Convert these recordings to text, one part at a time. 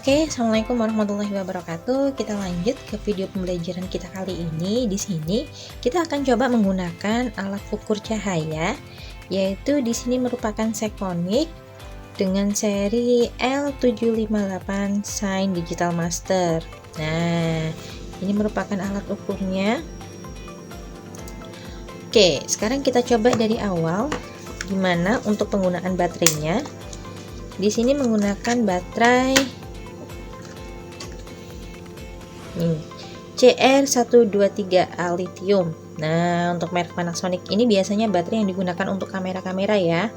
Oke, assalamualaikum warahmatullahi wabarakatuh. Kita lanjut ke video pembelajaran kita kali ini. Di sini kita akan coba menggunakan alat ukur cahaya, yaitu di sini merupakan Sekonic dengan seri L758 Shine Digital Master. Nah, ini merupakan alat ukurnya. Oke, sekarang kita coba dari awal gimana untuk penggunaan baterainya. Di sini menggunakan baterai CR123A lithium. Nah, untuk merek Panasonic ini biasanya baterai yang digunakan untuk kamera-kamera ya.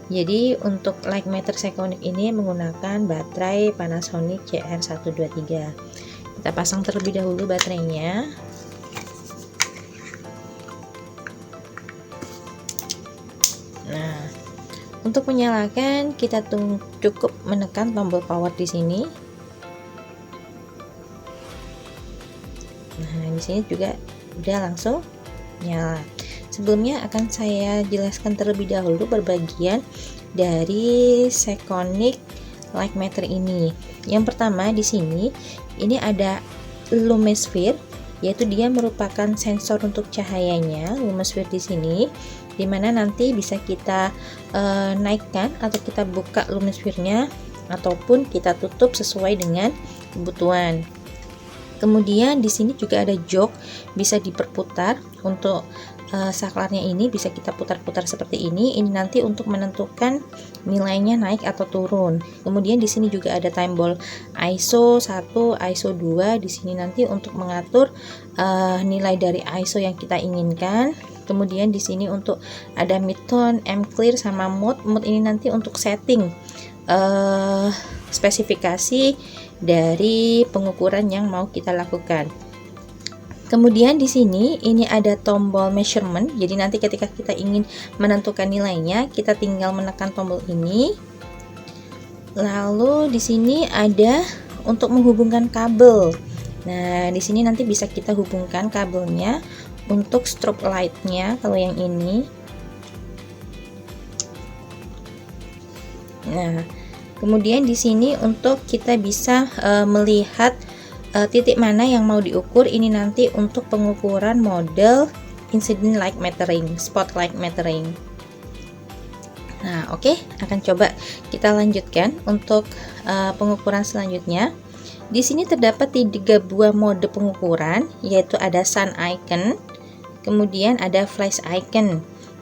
Jadi untuk light meter Sekonic ini menggunakan baterai Panasonic CR123. Kita pasang terlebih dahulu baterainya. Nah, untuk menyalakan kita cukup menekan tombol power di sini. Nah, di sini juga udah langsung nyala. Sebelumnya akan saya jelaskan terlebih dahulu berbagian dari Sekonic light meter ini. Yang pertama di sini ini ada lumisphere, yaitu dia merupakan sensor untuk cahayanya. Lumisphere di sini dimana nanti bisa kita naikkan atau kita buka lumisphere-nya ataupun kita tutup sesuai dengan kebutuhan. Kemudian di sini juga ada jok, bisa diperputar. Untuk saklarnya ini bisa kita putar-putar seperti ini. Ini nanti untuk menentukan nilainya naik atau turun. Kemudian di sini juga ada tombol ISO 1, ISO 2. Di sini nanti untuk mengatur nilai dari ISO yang kita inginkan. Kemudian di sini untuk ada mid-tone, M-clear sama mode. Mode ini nanti untuk setting spesifikasi dari pengukuran yang mau kita lakukan. Kemudian di sini ini ada tombol measurement. Jadi nanti ketika kita ingin menentukan nilainya, kita tinggal menekan tombol ini. Lalu di sini ada untuk menghubungkan kabel. Nah, di sini nanti bisa kita hubungkan kabelnya untuk strobe light-nya kalau yang ini. Nah, kemudian di sini untuk kita bisa melihat titik mana yang mau diukur. Ini nanti untuk pengukuran model incident light metering, spotlight metering. Nah, oke, akan coba kita lanjutkan untuk pengukuran selanjutnya. Di sini terdapat 3 buah mode pengukuran, yaitu ada sun icon, kemudian ada flash icon.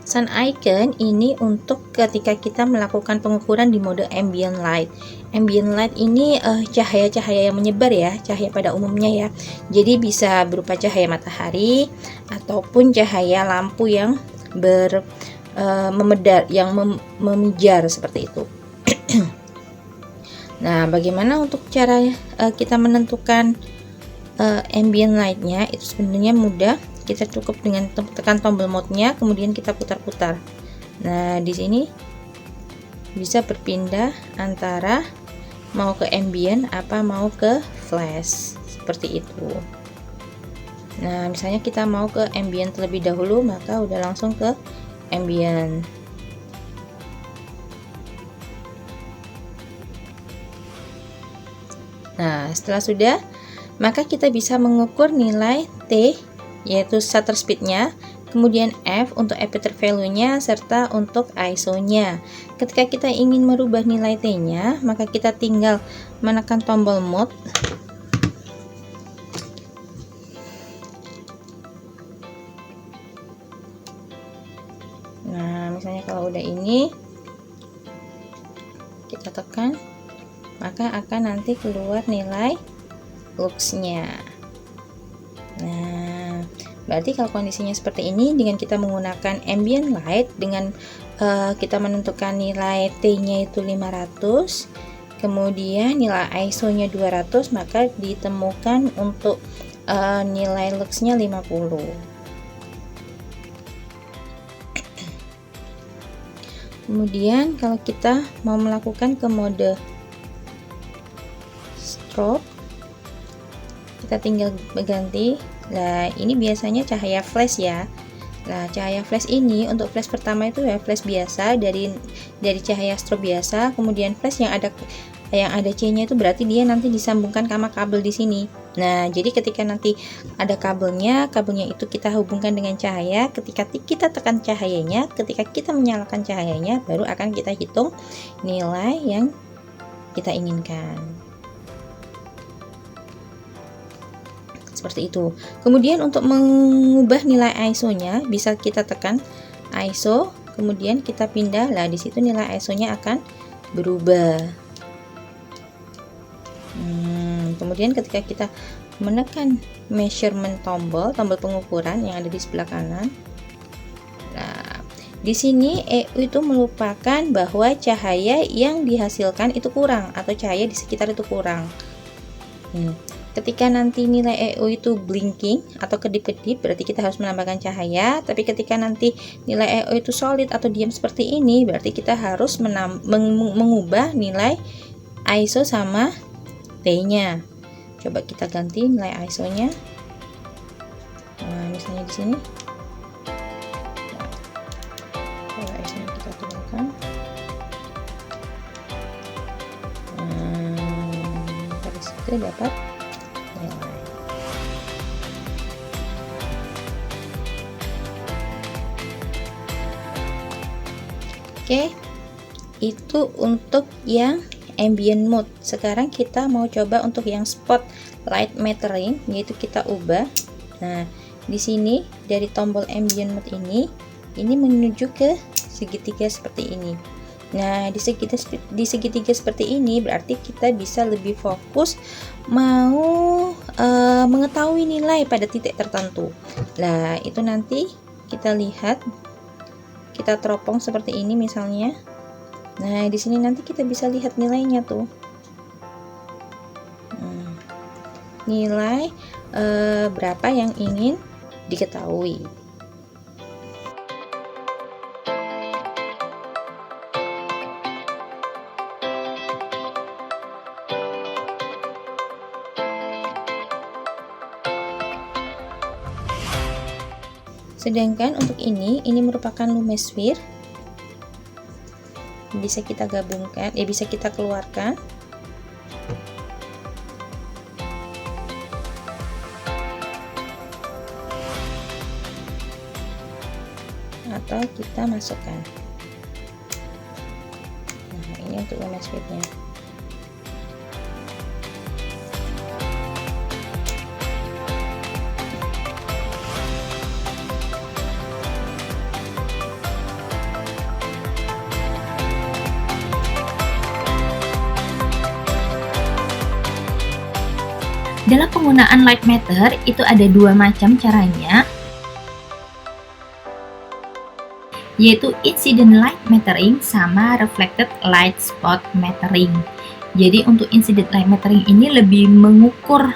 Sun icon ini untuk ketika kita melakukan pengukuran di mode ambient light. Ambient light ini cahaya-cahaya yang menyebar ya, cahaya pada umumnya ya. Jadi bisa berupa cahaya matahari ataupun cahaya lampu yang memedar, yang memijar seperti itu. Nah, bagaimana untuk cara kita menentukan ambient light-nya? Itu sebenarnya mudah. Kita cukup dengan tekan tombol mode-nya, kemudian kita putar-putar. Nah, di sini bisa berpindah antara mau ke ambient apa mau ke flash seperti itu. Nah, misalnya kita mau ke ambient terlebih dahulu, maka udah langsung ke ambient. Nah, setelah sudah, maka kita bisa mengukur nilai T, yaitu shutter speed-nya, kemudian F untuk aperture value-nya, serta untuk ISO-nya. Ketika kita ingin merubah nilai T-nya, maka kita tinggal menekan tombol mode. Nah, misalnya kalau udah ini, kita tekan, maka akan nanti keluar nilai lux-nya. Nah, berarti kalau kondisinya seperti ini, dengan kita menggunakan ambient light, dengan kita menentukan nilai T-nya itu 500, kemudian nilai ISO-nya 200, maka ditemukan untuk nilai lux-nya 50. Kemudian kalau kita mau melakukan ke mode strobe, kita tinggal berganti. Nah, ini biasanya cahaya flash ya. Nah, cahaya flash ini untuk flash pertama itu ya flash biasa dari cahaya strobe biasa, kemudian flash yang ada yang ada C-nya itu berarti dia nanti disambungkan sama kabel di sini. Nah, jadi ketika nanti ada kabelnya itu kita hubungkan dengan cahaya. Ketika kita tekan cahayanya, ketika kita menyalakan cahayanya, baru akan kita hitung nilai yang kita inginkan. Seperti itu. Kemudian untuk mengubah nilai ISO-nya bisa kita tekan ISO, kemudian kita pindah. Lah di situ nilai ISO-nya akan berubah. Kemudian ketika kita menekan measurement tombol pengukuran yang ada di sebelah kanan. Nah, di sini EU itu merupakan bahwa cahaya yang dihasilkan itu kurang atau cahaya di sekitar itu kurang. Ketika nanti nilai EO itu blinking atau kedip-kedip, berarti kita harus menambahkan cahaya. Tapi ketika nanti nilai EO itu solid atau diam seperti ini, berarti kita harus mengubah nilai ISO sama T-nya. Coba kita ganti nilai ISO-nya. Nah, misalnya di sini. Nilai ISO-nya kita turunkan. Dari situ dapat nilai. Oke, itu untuk yang ambient mode. Sekarang kita mau coba untuk yang spotlight metering, yaitu kita ubah. Nah, di sini dari tombol ambient mode ini menuju ke segitiga seperti ini. Nah, di segitiga seperti ini berarti kita bisa lebih fokus mau mengetahui nilai pada titik tertentu. Nah, itu nanti kita lihat, kita teropong seperti ini misalnya. Nah, di sini nanti kita bisa lihat nilainya tuh. Nilai berapa yang ingin diketahui. Sedangkan untuk ini merupakan lumesphere. Bisa kita gabungkan, bisa kita keluarkan. Atau kita masukkan. Nah, ini untuk lumesphere-nya. Dalam penggunaan light meter itu ada dua macam caranya, yaitu incident light metering sama reflected light spot metering. Jadi untuk incident light metering ini lebih mengukur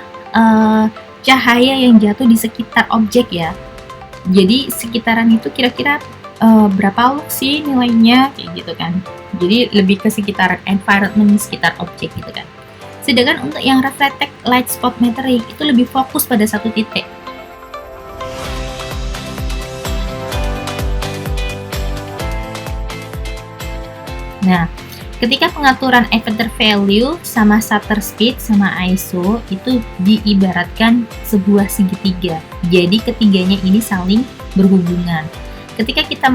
cahaya yang jatuh di sekitar objek ya. Jadi sekitaran itu kira-kira berapa lux sih nilainya kayak gitu kan. Jadi lebih ke sekitar environment, sekitar objek gitu kan. Sedangkan untuk yang reflected light spot metering itu lebih fokus pada satu titik. Nah, ketika pengaturan effector value sama shutter speed sama ISO itu diibaratkan sebuah segitiga. Jadi ketiganya ini saling berhubungan. Ketika kita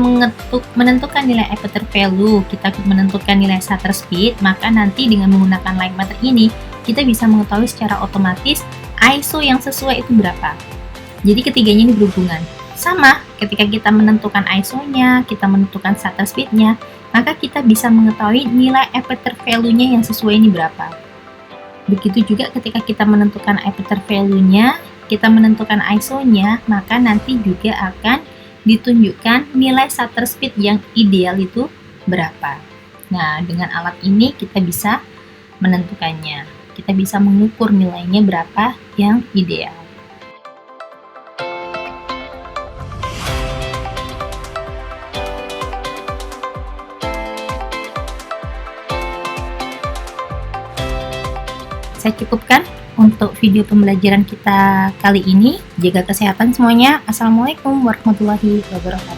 menentukan nilai effector value, kita menentukan nilai shutter speed, maka nanti dengan menggunakan light meter ini, kita bisa mengetahui secara otomatis ISO yang sesuai itu berapa. Jadi ketiganya ini berhubungan. Sama, ketika kita menentukan ISO-nya, kita menentukan shutter speed-nya, maka kita bisa mengetahui nilai effector value-nya yang sesuai ini berapa. Begitu juga ketika kita menentukan effector value-nya, kita menentukan ISO-nya, maka nanti juga akan ditunjukkan nilai shutter speed yang ideal itu berapa. Nah, dengan alat ini kita bisa menentukannya. Kita bisa mengukur nilainya berapa yang ideal. Saya cukupkan untuk video pembelajaran kita kali ini. Jaga kesehatan semuanya. Assalamualaikum warahmatullahi wabarakatuh.